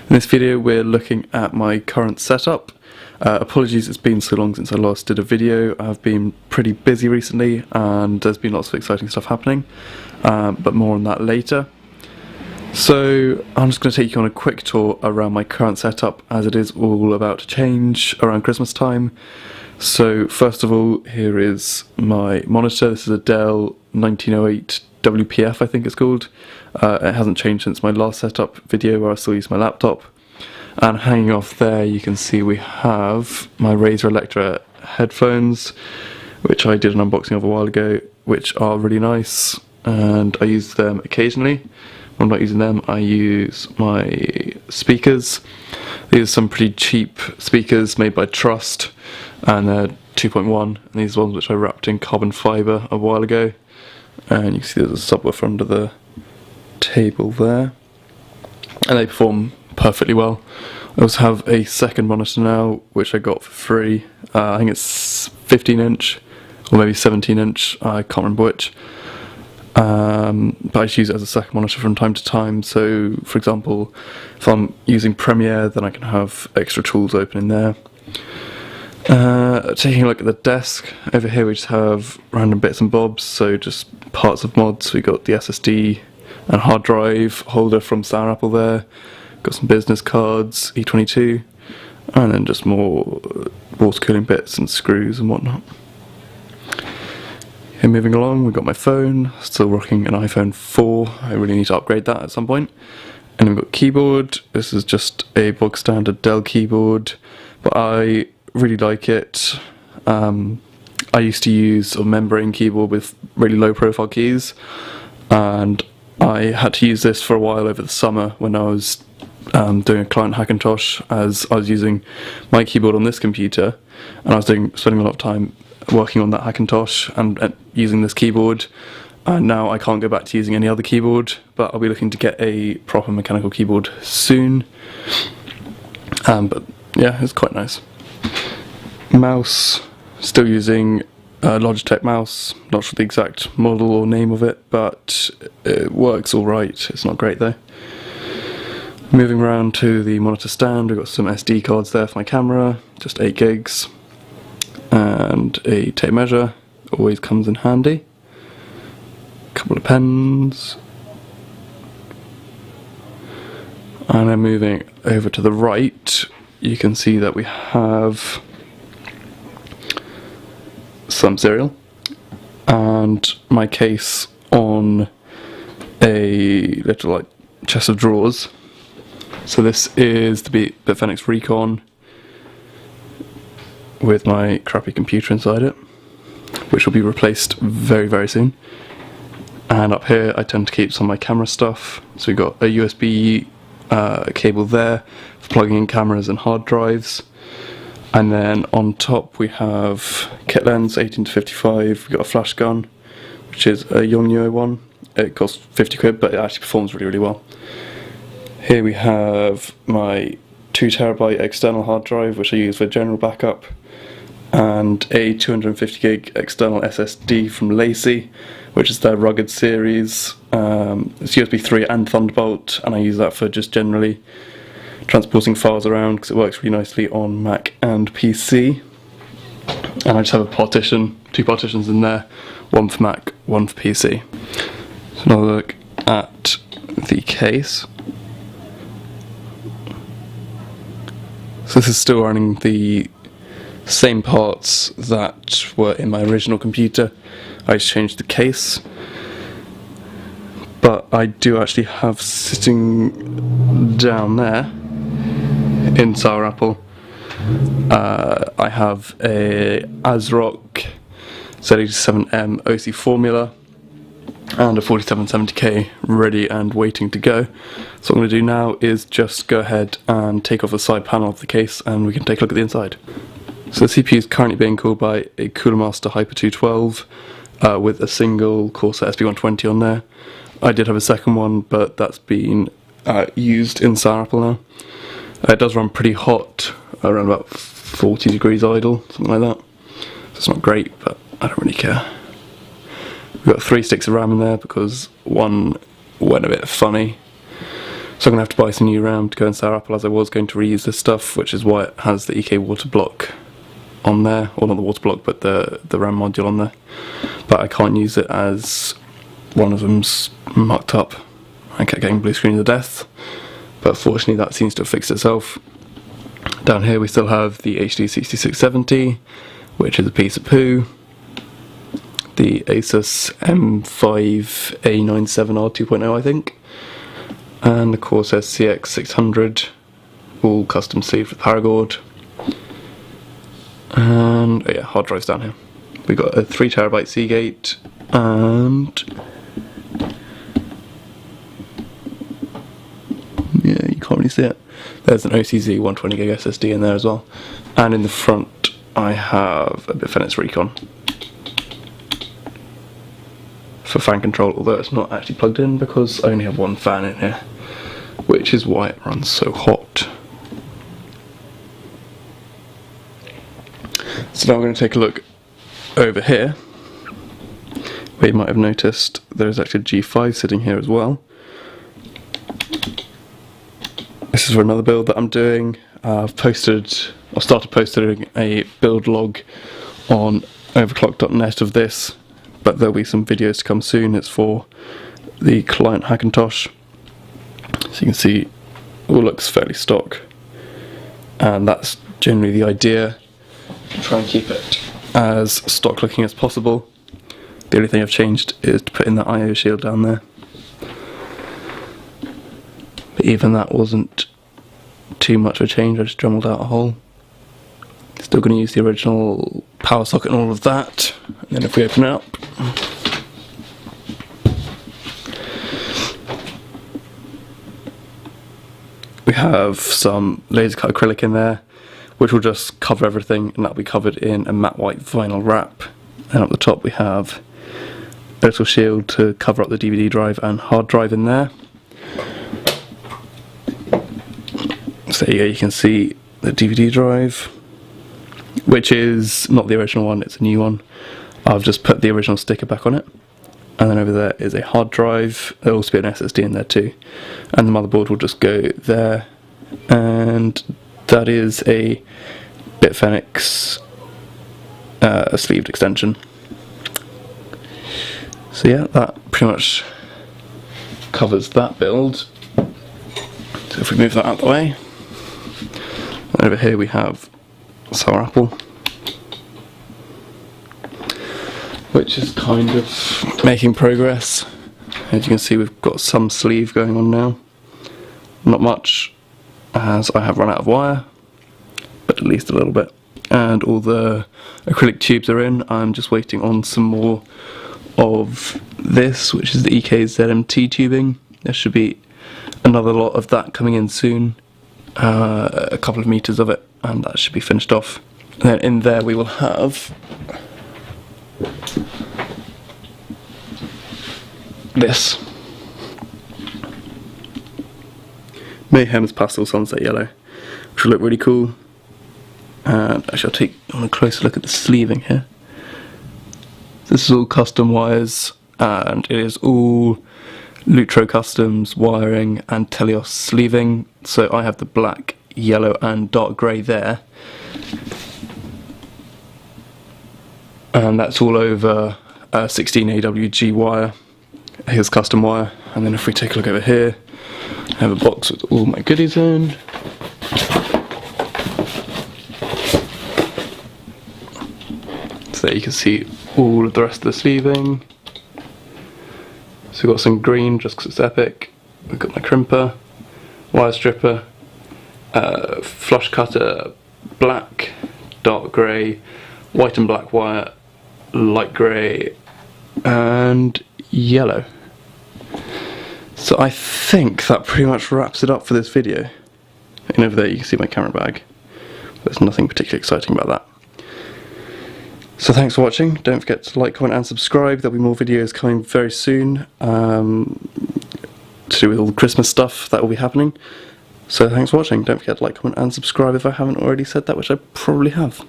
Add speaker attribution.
Speaker 1: In this video we're looking at my current setup. Apologies, it's been so long since I last did a video. I've been pretty busy recently and there's been lots of exciting stuff happening, but more on that later. So I'm just going to take you on a quick tour around my current setup, as it is all about to change around Christmas time. So first of all, here is my monitor. This is a Dell 1908 WPF, I think it's called. It hasn't changed since my last setup video where I still use my laptop. And hanging off there you can see we have my Razer Electra headphones, which I did an unboxing of a while ago, which are really nice and I use them occasionally. When I'm not using them, I use my speakers. These are some pretty cheap speakers made by Trust, and they're 2.1, and these ones which I wrapped in carbon fibre a while ago. And you can see there's a subwoofer under the table there, and they perform perfectly well. I also have a second monitor now, which I got for free. I think it's 15-inch or maybe 17-inch, I can't remember which. But I just use it as a second monitor from time to time. So for example, if I'm using Premiere, then I can have extra tools open in there. Taking a look at the desk, over here we just have random bits and bobs, so just parts of mods. We got the SSD and hard drive holder from Sour Apple there, got some business cards, E22, and then just more water cooling bits and screws and whatnot. Here, moving along, we've got my phone, still rocking an iPhone 4, I really need to upgrade that at some point. And then we've got keyboard. This is just a bog standard Dell keyboard, but I really like it. I used to use a membrane keyboard with really low profile keys, and I had to use this for a while over the summer when I was doing a client Hackintosh, as I was using my keyboard on this computer, and I was spending a lot of time working on that Hackintosh and using this keyboard. And now I can't go back to using any other keyboard, but I'll be looking to get a proper mechanical keyboard soon. But yeah, it's quite nice. Mouse, still using a Logitech mouse, not sure the exact model or name of it, but it works alright, it's not great though. Moving around to the monitor stand, we've got some SD cards there for my camera, just 8 gigs, and a tape measure, always comes in handy. A couple of pens, and then moving over to the right, you can see that we have some cereal and my case on a little chest of drawers. So this is the Bitfenix Recon with my crappy computer inside it, which will be replaced very, very soon. And up here I tend to keep some of my camera stuff. So we've got a USB cable there for plugging in cameras and hard drives. And then on top we have kit lens 18-55, we've got a flash gun, which is a Yongnuo one. It costs 50 quid, but it actually performs really, really well. Here we have my 2TB external hard drive, which I use for general backup, and a 250 gig external SSD from Lacey, which is their rugged series. It's USB 3 and Thunderbolt, and I use that for just generally transporting files around because it works really nicely on Mac and PC. And I just have a partition, 2 partitions in there, one for Mac, one for PC. So another look at the case. So this is still running the same parts that were in my original computer. I just changed the case, but I do actually have sitting down there in Sour Apple, I have a ASRock Z87M OC formula and a 4770K ready and waiting to go. So what I'm going to do now is just go ahead and take off the side panel of the case and we can take a look at the inside. So the CPU is currently being cooled by a Cooler Master Hyper 212 with a single Corsair SP120 on there. I did have a second one, but that's been used in Sour Apple now. It does run pretty hot, around about 40 degrees idle, something like that. So it's not great, but I don't really care. We've got 3 sticks of RAM in there because one went a bit funny. So I'm going to have to buy some new RAM to go in Sour Apple, as I was going to reuse this stuff, which is why it has the EK water block on there, or not the water block, but the RAM module on there. But I can't use it as one of them's mucked up. I kept getting blue screen to death, but fortunately that seems to have fixed itself. Down here we still have the HD6670, which is a piece of poo. The Asus M5A97R 2.0, I think. And the Corsair CX600, all custom sleeved with paracord. And oh yeah, hard drives down here. We've got a 3TB Seagate, and yeah, you can't really see it. There's an OCZ 120GB SSD in there as well. And in the front I have a Bifenix Recon for fan control, although it's not actually plugged in because I only have one fan in here, which is why it runs so hot. So now we're going to take a look over here, where you might have noticed there's actually a G5 sitting here as well. This is for another build that I'm doing. I've started posting a build log on overclock.net of this, but there'll be some videos to come soon. It's for the client Hackintosh. So you can see it all looks fairly stock, and that's generally the idea. Try and keep it as stock looking as possible. The only thing I've changed is to put in that IO shield down there. But even that wasn't too much of a change, I just dremelled out a hole. Still going to use the original power socket and all of that. And then if we open it up, we have some laser cut acrylic in there, which will just cover everything, and that'll be covered in a matte white vinyl wrap. And up the top we have a little shield to cover up the DVD drive and hard drive in there. So there you go, you can see the DVD drive, which is not the original one, it's a new one. I've just put the original sticker back on it. And then over there is a hard drive. There'll also be an SSD in there too. And the motherboard will just go there. And that is a Bifenix sleeved extension. So yeah, that pretty much covers that build. So if we move that out of the way, over here we have Sour Apple, which is kind of making progress. As you can see, we've got some sleeve going on now. Not much, as I have run out of wire, but at least a little bit. And all the acrylic tubes are in. I'm just waiting on some more of this, which is the EK ZMT tubing. There should be another lot of that coming in soon, a couple of meters of it, and that should be finished off. And then in there we will have this Mayhem's Pastel Sunset Yellow, which will look really cool. And actually I'll take on a closer look at the sleeving here. This is all custom wires, and it is all Lutro Customs wiring and Telios sleeving. So I have the black, yellow and dark grey there, and that's all over 16 AWG wire. Here's custom wire. And then if we take a look over here, I have a box with all my goodies in. So there you can see all of the rest of the sleeving. So we've got some green just because it's epic. We've got my crimper, wire stripper, flush cutter, black, dark grey, white and black wire, light grey and yellow. So I think that pretty much wraps it up for this video. And over there you can see my camera bag. There's nothing particularly exciting about that. So thanks for watching. Don't forget to like, comment and subscribe. There'll be more videos coming very soon to do with all the Christmas stuff that will be happening. So thanks for watching. Don't forget to like, comment and subscribe if I haven't already said that, which I probably have.